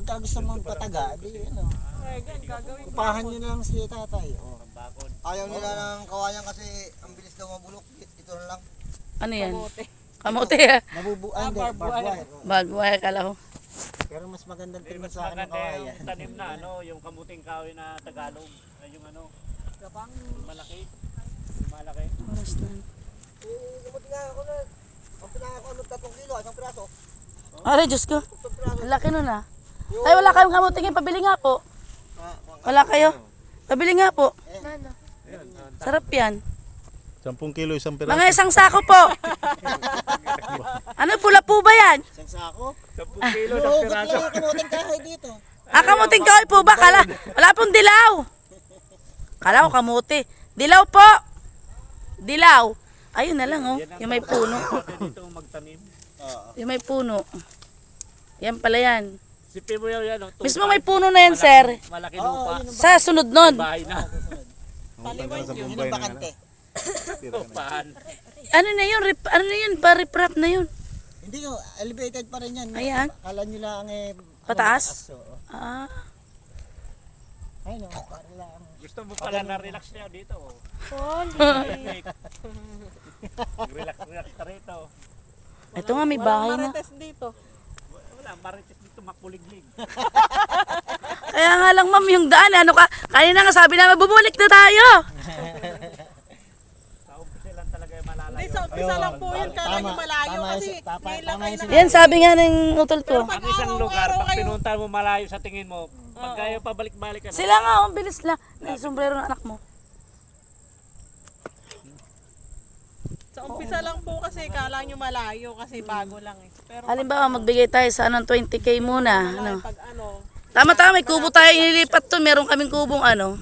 Pagka gusto mong pataga, di ano. Kupahan nyo lang si tatay. Oh. Ayaw nila ng kawayan kasi ang bilis daw mabulok. Ito na lang. Ano yan? Kamote ha. Nabubuan din, barbed wire. Bagwaya kala ko. Pero mas magandang tingnan Mas sa akin ng maganda kawayan. yung tanim na ano, yung kamuting kahoy na Tagalog. Ay, yung ano, yung malaki. Yung malaki. Oras na. Kamuti nga ako na. Ang pinaka ko ano 3 kilo, isang piraso. Aray, Diyos ko. Ang laki nun ah. Ay, wala kayong kamuting eh. Pabili nga po. Wala kayo. Pabili nga po. Sarap yan. 10 kilo isang piraso. Mga isang sako po. Ano, pula po ba yan? Isang sako. 10 kilo Oo, ng ba't piraso. kaya kamuting kahoy dito? Ah, kamuting kahoy po ba? Wala pong dilaw. Kala ko kamuti. Dilaw po. Dilaw. Ayun na lang oh. Yung may puno. Dito magtanim. Yung may puno. Yan pala yan. Sipin mo yan, ano, Mismo may puno na yan, sir. malaki lupa. Sa sunod nun. Bahay na. Yun ang bakante. Lupahan. Ano na yun? Ano na yun? Pa-riprap na yun. Hindi ko, elevated pa rin yan. Ayan. Kala nyo lang eh. Pataas? oo. Ah. Ayun o, para lang. Gusto mo pala na relax niya dito. Relax ka rito. Ito nga, may bahay na. Wala, marites dito makuliglig. Kaya nga lang, ma'am, yung daan. Ano ka? Kanina nga sabi namin, bumulik na tayo. Sa umpisa lang talaga yung malalayo. Hindi, sa umpisa lang po yun. Kala nyo malayo kasi ngayon lang kayo Yan, sabi nga ng utol to. Ang isang lugar, pag pinunta mo malayo sa tingin mo, pag kayo pabalik-balik ka na. Sila nga, ang bilis lang. May sombrero ng anak mo. Sa umpisa lang po kasi kala nyo malayo kasi bago lang eh. Pero Halimbawa, magbigay tayo sa anong 20K muna. Ano? pag ano, Tama-tama, may kubo tayo inilipat to. Meron kaming kubong ano.